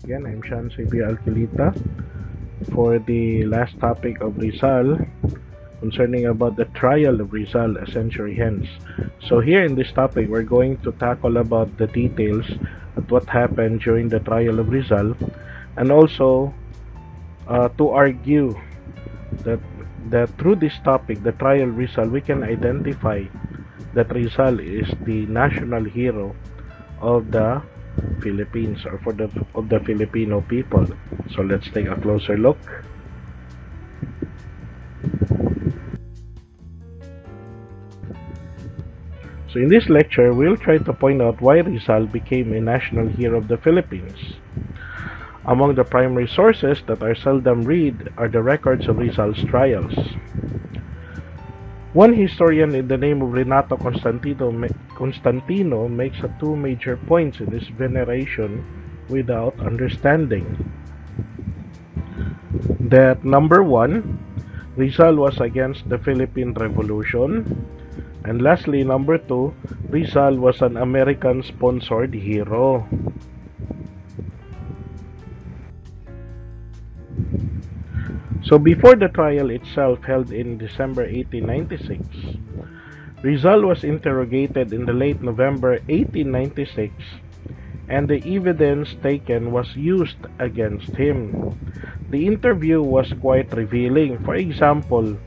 Again, I'm Sean P. Alquilita for the last topic of Rizal concerning about the trial of Rizal a century hence. So here in this topic, we're going to tackle about the details of what happened during the trial of Rizal, and also to argue that through this topic, the trial of Rizal, we can identify that Rizal is the national hero of the Philippines, or of the Filipino people. So let's take a closer look. So in this lecture, we'll try to point out why Rizal became a national hero of the Philippines. Among the primary sources that are seldom read are the records of Rizal's trials. One historian in the name of Renato Constantino makes two major points in his veneration without understanding. That number one, Rizal was against the Philippine Revolution, and lastly, number two, Rizal was an American-sponsored hero. So before the trial itself held in December 1896, Rizal was interrogated in the late November 1896, and the evidence taken was used against him. The interview was quite revealing. For example,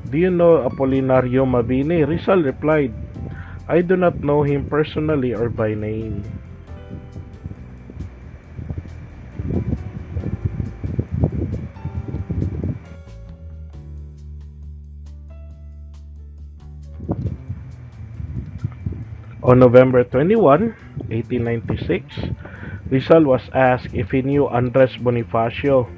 "Do you know Apolinario Mabini?" Rizal replied, "I do not know him personally or by name." On November 21, 1896, Rizal was asked if he knew Andres Bonifacio,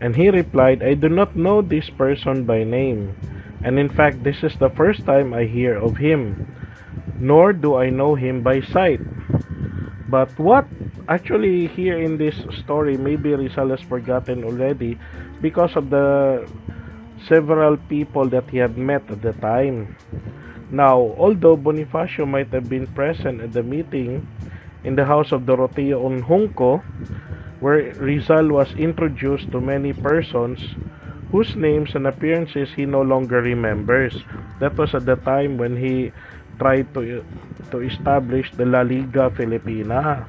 and he replied, "I do not know this person by name, and in fact this is the first time I hear of him, nor do I know him by sight." But what actually here in this story, maybe Rizal has forgotten already because of the several people that he had met at the time. Now, although Bonifacio might have been present at the meeting in the house of Doroteo on Junco, where Rizal was introduced to many persons whose names and appearances he no longer remembers. That was at the time when he tried to establish the La Liga Filipina.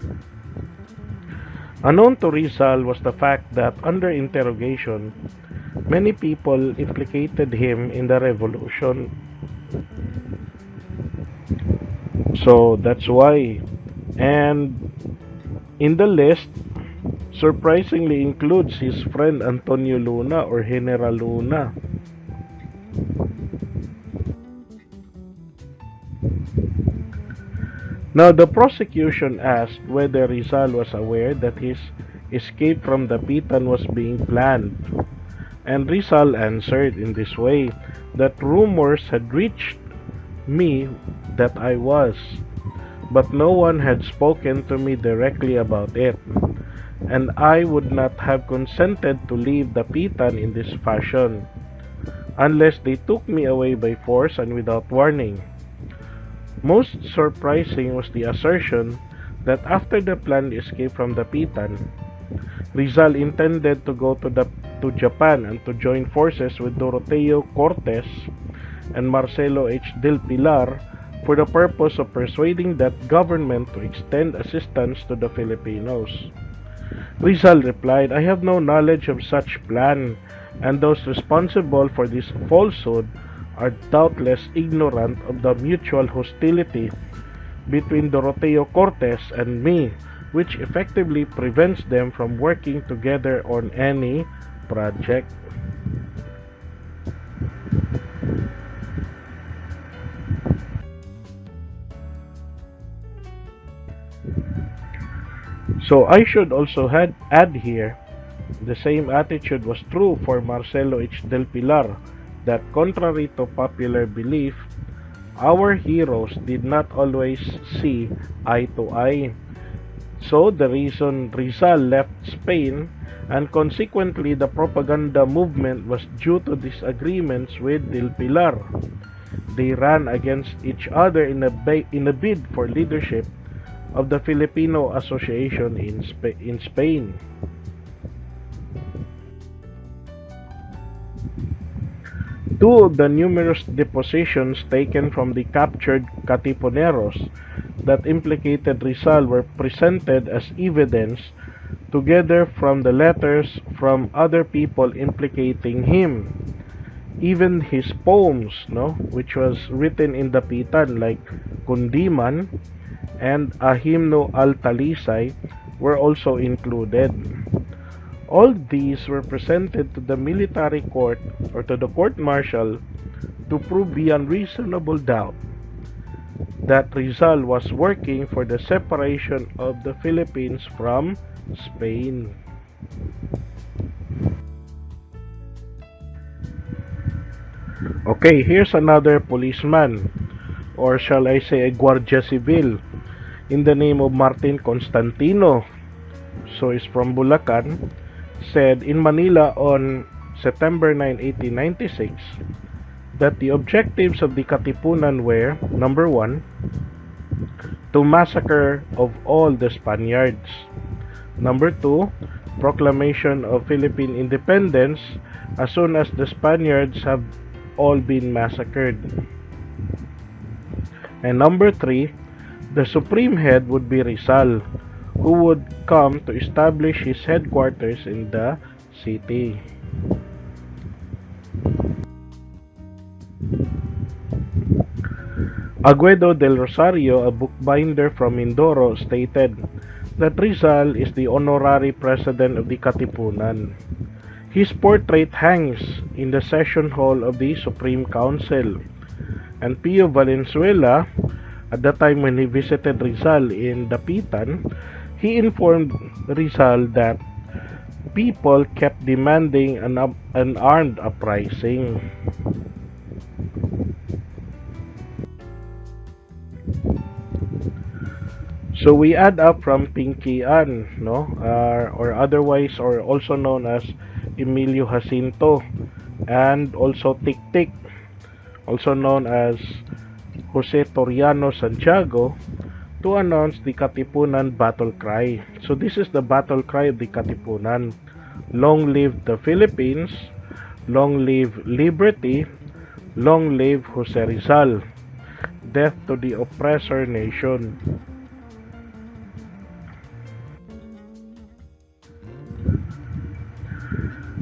Unknown to Rizal was the fact that under interrogation, many people implicated him in the revolution. So that's why. And in the list, surprisingly includes his friend Antonio Luna, or General Luna. Now the prosecution asked whether Rizal was aware that his escape from the Pitan was being planned. And Rizal answered in this way, that rumors had reached me that I was, but no one had spoken to me directly about it, and I would not have consented to leave the Pitan in this fashion, unless they took me away by force and without warning. Most surprising was the assertion that after the planned escape from the Pitan, Rizal intended to go to Japan and to join forces with Doroteo Cortes and Marcelo del Pilar for the purpose of persuading that government to extend assistance to the Filipinos. Rizal replied, "I have no knowledge of such plan, and those responsible for this falsehood are doubtless ignorant of the mutual hostility between Doroteo Cortes and me, which effectively prevents them from working together on any project." So I should also add here, the same attitude was true for Marcelo del Pilar, that contrary to popular belief, our heroes did not always see eye to eye. So the reason Rizal left Spain, and consequently the propaganda movement, was due to disagreements with del Pilar. They ran against each other in a bid for leadership of the Filipino Association in Spain. Two of the numerous depositions taken from the captured Katipuneros that implicated Rizal were presented as evidence, together from the letters from other people implicating him. Even his poems, which was written in Dapitan, like Kundiman and Ahimno al Talisay, were also included. All these were presented to the military court or to the court-martial to prove beyond reasonable doubt that Rizal was working for the separation of the Philippines from Spain. Okay, here's another policeman, or shall I say a Guardia Civil, in the name of Martin Constantino. So he's from Bulacan, said in Manila on September 9, 1896, that the objectives of the Katipunan were, number 1, to massacre of all the Spaniards. Number 2, proclamation of Philippine independence as soon as the Spaniards have all been massacred. And number 3, the supreme head would be Rizal, who would come to establish his headquarters in the city. Aguedo del Rosario, a bookbinder from Mindoro, stated that Rizal is the honorary president of the Katipunan. His portrait hangs in the session hall of the Supreme Council, and Pio Valenzuela, at the time when he visited Rizal in Dapitan, he informed Rizal that people kept demanding an armed uprising. So we add up from Pinkian, or otherwise, or also known as Emilio Jacinto, and also Tik-Tik, also known as Jose Toriano Santiago, to announce the Katipunan battle cry. So this is the battle cry of the Katipunan: long live the Philippines, long live liberty, long live Jose Rizal, death to the oppressor nation.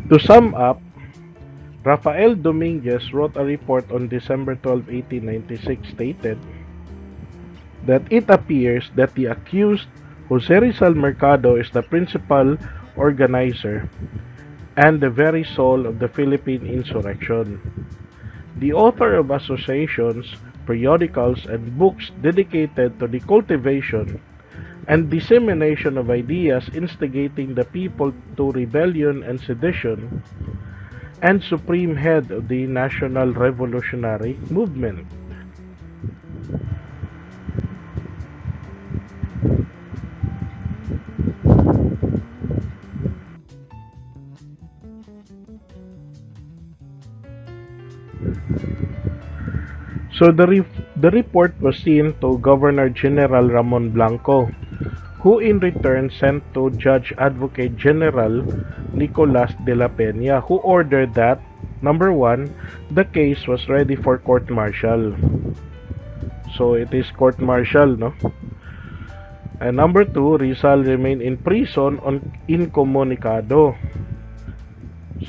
To sum up, Rafael Dominguez wrote a report on December 12, 1896, stated that it appears that the accused Jose Rizal Mercado is the principal organizer and the very soul of the Philippine insurrection. The author of associations, periodicals, and books dedicated to the cultivation and dissemination of ideas instigating the people to rebellion and sedition, and supreme head of the National Revolutionary Movement. So the report was sent to Governor General Ramon Blanco, who in return sent to Judge Advocate General Nicolas de la Peña, who ordered that, number 1, the case was ready for court-martial. So it is court-martial, And number 2, Rizal remained in prison on incommunicado.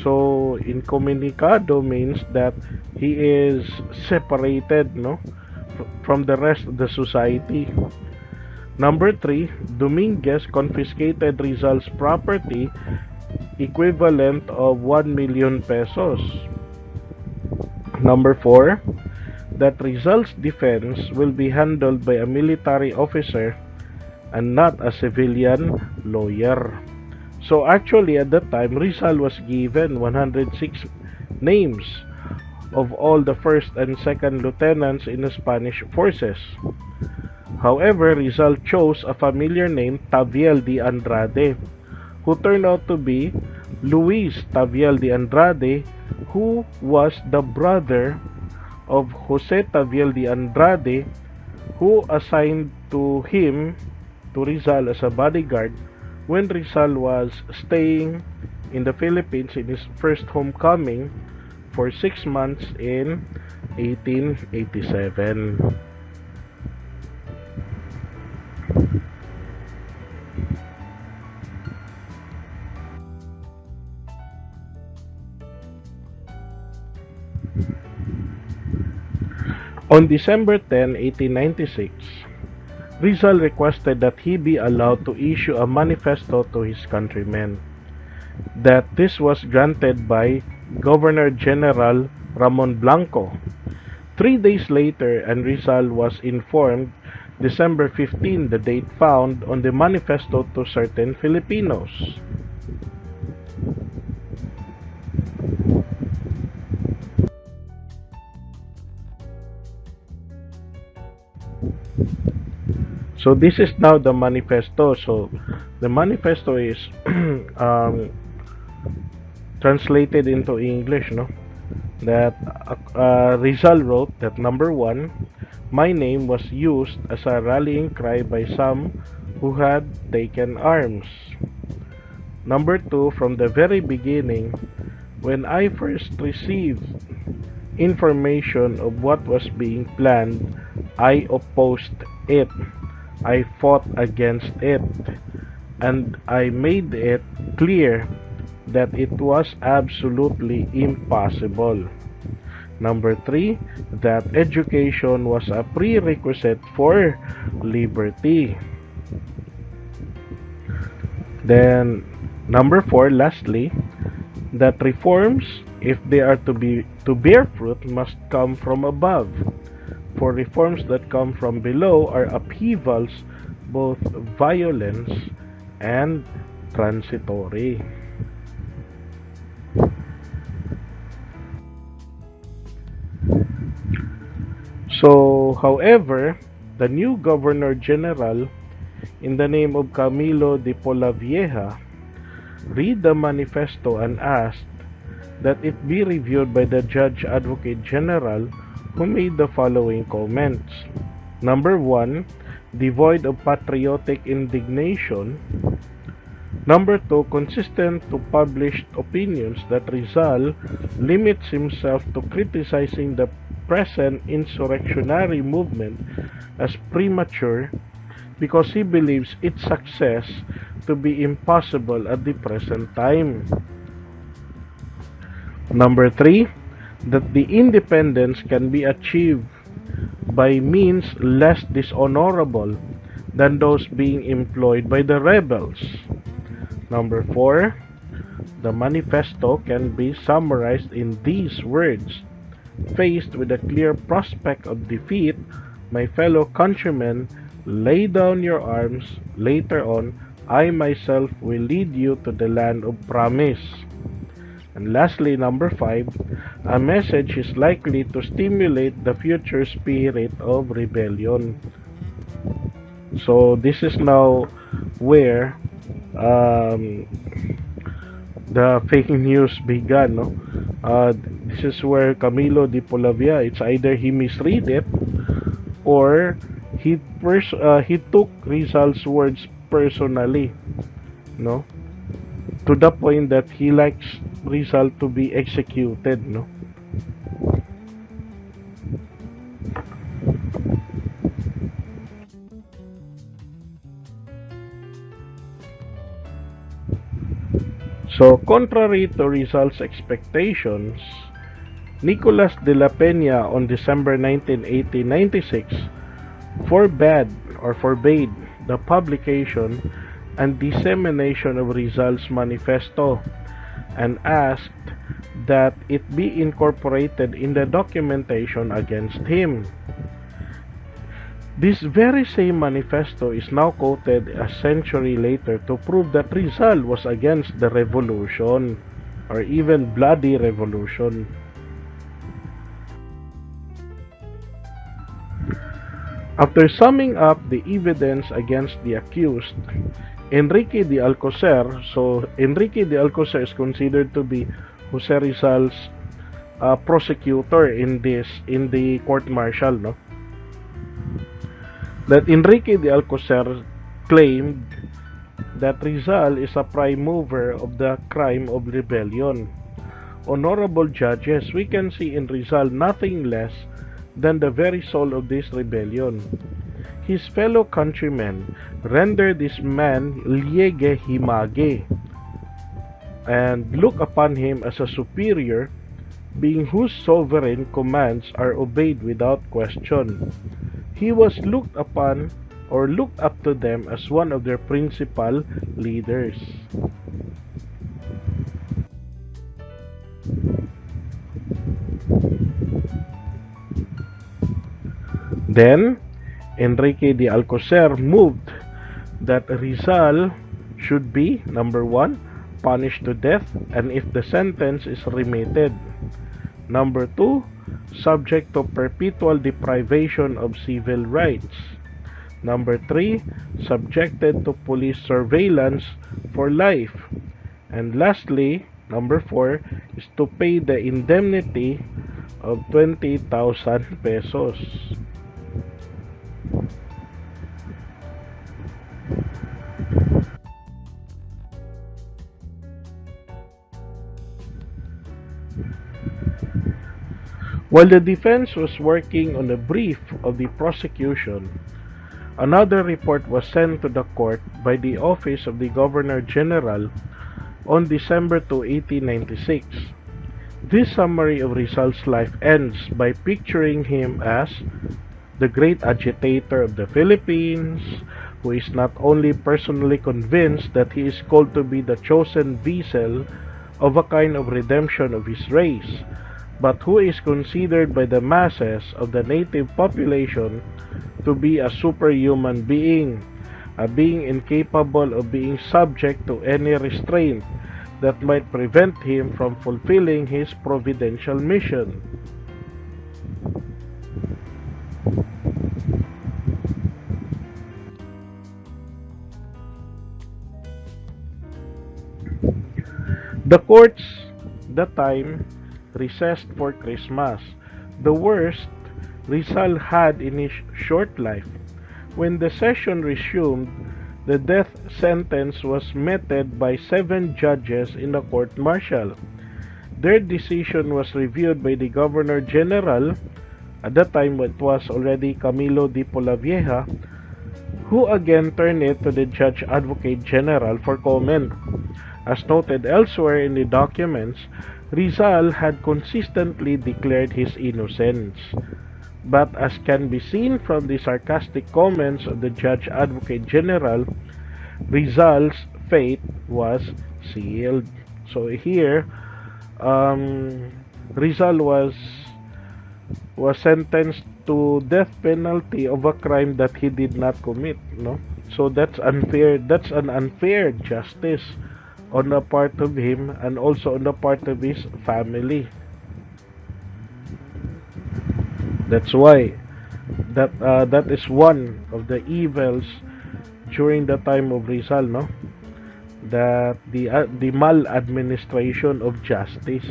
So incommunicado means that he is separated, from the rest of the society. Number 3, Dominguez confiscated Rizal's property equivalent of 1 million pesos. Number 4, that Rizal's defense will be handled by a military officer and not a civilian lawyer. So actually at that time, Rizal was given 106 names of all the first and second lieutenants in the Spanish forces. However, Rizal chose a familiar name, Taviel de Andrade, who turned out to be Luis Taviel de Andrade, who was the brother of Jose Taviel de Andrade, who assigned to him to Rizal as a bodyguard when Rizal was staying in the Philippines in his first homecoming for 6 months in 1887. On December 10, 1896, Rizal requested that he be allowed to issue a manifesto to his countrymen. That this was granted by Governor General Ramon Blanco. 3 days later, and Rizal was informed December 15, the date found on the manifesto to certain Filipinos. So this is now the manifesto. So the manifesto is translated into English, no? That Rizal wrote that number 1, my name was used as a rallying cry by some who had taken arms. Number 2, from the very beginning, when I first received information of what was being planned, I opposed it. I fought against it, and I made it clear that it was absolutely impossible. Number 3, that education was a prerequisite for liberty. Then, number 4, lastly, that reforms, if they are to bear fruit, must come from above. For reforms that come from below are upheavals, both violence and transitory. So, however, the new Governor General, in the name of Camilo De Paula, read the manifesto and asked that it be reviewed by the Judge Advocate General, who made the following comments. Number 1, devoid of patriotic indignation. Number 2, consistent to published opinions that Rizal limits himself to criticizing the present insurrectionary movement as premature because he believes its success to be impossible at the present time. Number 3, that the independence can be achieved by means less dishonorable than those being employed by the rebels. Number 4, the manifesto can be summarized in these words: faced with a clear prospect of defeat, my fellow countrymen, lay down your arms. Later on, I myself will lead you to the land of promise. And lastly, number 5, a message is likely to stimulate the future spirit of rebellion. So this is now where the fake news began, no? This is where Camilo De Paula, it's either he misread it or he took Rizal's words personally, no? To the point that he likes Rizal to be executed, no? So, contrary to Rizal's expectations, Nicolas de la Peña on December 19, 1896 forbade the publication and dissemination of Rizal's manifesto and asked that it be incorporated in the documentation against him. This very same manifesto is now quoted a century later to prove that Rizal was against the revolution, or even bloody revolution. After summing up the evidence against the accused, Enrique de Alcocer, so Enrique de Alcocer is considered to be Jose Rizal's prosecutor in the court martial, no? That Enrique de Alcocer claimed that Rizal is a prime mover of the crime of rebellion. Honorable judges, we can see in Rizal nothing less than the very soul of this rebellion. His fellow countrymen rendered this man liege himage and look upon him as a superior being whose sovereign commands are obeyed without question. He was looked upon or looked up to them as one of their principal leaders. Then, Enrique de Alcocer moved that Rizal should be, number 1, punished to death, and if the sentence is remitted. Number 2, subject to perpetual deprivation of civil rights. Number 3, subjected to police surveillance for life. And lastly, number 4, is to pay the indemnity of 20,000 pesos. While the defense was working on a brief of the prosecution, another report was sent to the court by the Office of the Governor General on December 2, 1896. This summary of Rizal's life ends by picturing him as the great agitator of the Philippines, who is not only personally convinced that he is called to be the chosen vessel of a kind of redemption of his race, but who is considered by the masses of the native population to be a superhuman being, a being incapable of being subject to any restraint that might prevent him from fulfilling his providential mission. The courts, that time, recessed for Christmas, the worst Rizal had in his short life. When the session resumed, the death sentence was meted by 7 judges in the court-martial. Their decision was reviewed by the Governor General, at that time it was already Camilo de Paula, who again turned it to the Judge Advocate General for comment. As noted elsewhere in the documents, Rizal had consistently declared his innocence. But as can be seen from the sarcastic comments of the Judge Advocate General, Rizal's fate was sealed. So here, Rizal was sentenced to death penalty of a crime that he did not commit. No, so that's unfair. That's an unfair justice on the part of him and also on the part of his family. That's why that is one of the evils during the time of Rizal, no? That the maladministration of justice.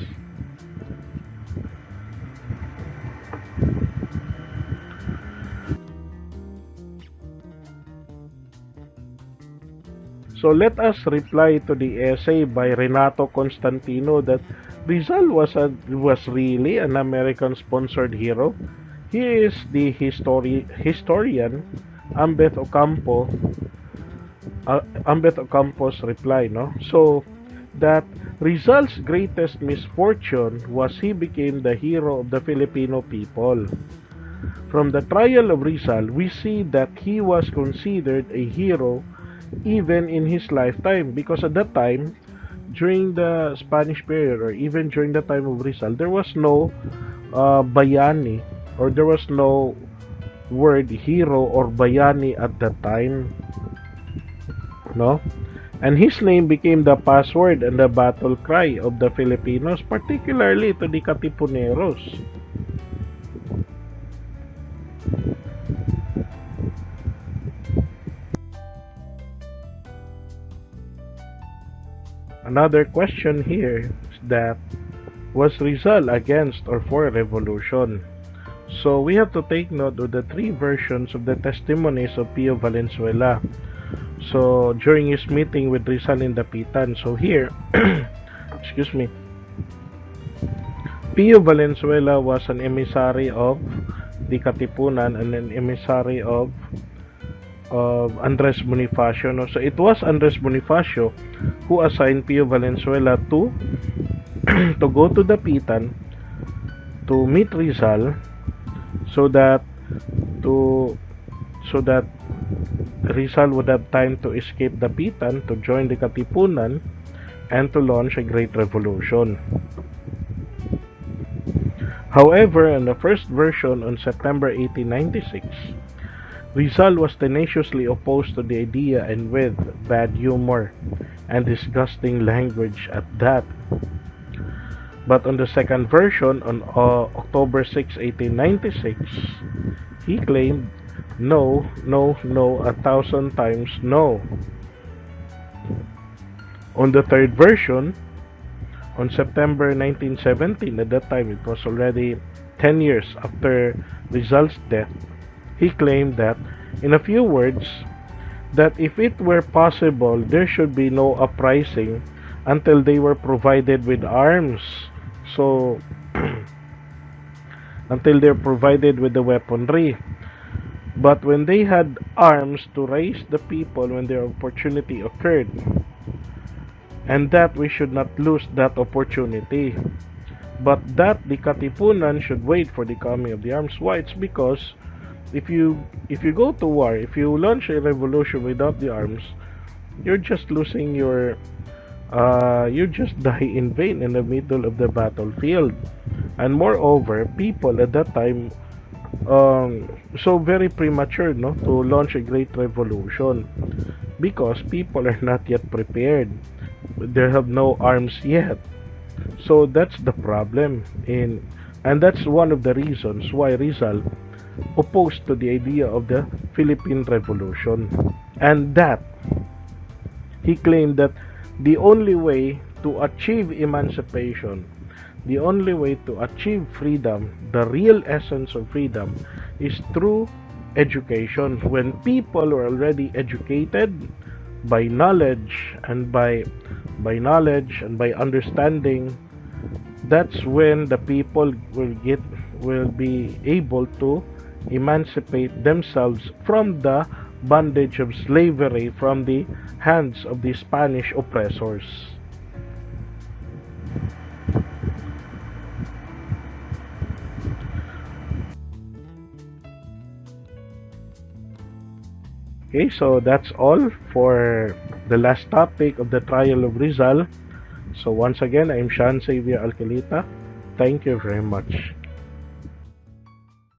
So let us reply to the essay by Renato Constantino that Rizal was really an American-sponsored hero. He is the historian Ambeth Ocampo's reply, no? So that Rizal's greatest misfortune was he became the hero of the Filipino people. From the trial of Rizal, we see that he was considered a hero even in his lifetime, because at that time, during the Spanish period or even during the time of Rizal, there was no bayani, or there was no word hero or bayani at that time, no? And his name became the password and the battle cry of the Filipinos, particularly to the Katipuneros. Another question here is that, was Rizal against or for revolution? So we have to take note of the 3 versions of the testimonies of Pio Valenzuela. So during his meeting with Rizal in Dapitan, so here, excuse me, Pio Valenzuela was an emissary of the Katipunan and an emissary of Andres Bonifacio. No? So it was Andres Bonifacio who assigned Pio Valenzuela to to go to Dapitan to meet Rizal so that Rizal would have time to escape Dapitan, to join the Katipunan, and to launch a great revolution. However, in the first version on September 1896, Rizal was tenaciously opposed to the idea, and with bad humor and disgusting language at that. But on the second version on October 6, 1896, he claimed, "No, no, no, 1,000 times no." On the third version, on September 1917, at that time it was already 10 years after Rizal's death, he claimed that, in a few words, that if it were possible, there should be no uprising until they were provided with arms. So, until they're provided with the weaponry. But when they had arms to raise the people when their opportunity occurred, and that we should not lose that opportunity, but that the Katipunan should wait for the coming of the arms. Why? It's because if you go to war, if you launch a revolution without the arms, you're just losing your you just die in vain in the middle of the battlefield. And moreover, people at that time so very premature, no, to launch a great revolution, because people are not yet prepared. They have no arms yet. So that's the problem, and that's one of the reasons why Rizal opposed to the idea of the Philippine Revolution, and that he claimed that the only way to achieve emancipation, the only way to achieve freedom, the real essence of freedom, is through education. When people are already educated by knowledge and by understanding, that's when the people will be able to emancipate themselves from the bondage of slavery, from the hands of the Spanish oppressors. Okay, so that's all for the last topic of the trial of Rizal. So once again, I'm Sean Xavier Alcalita. Thank you very much.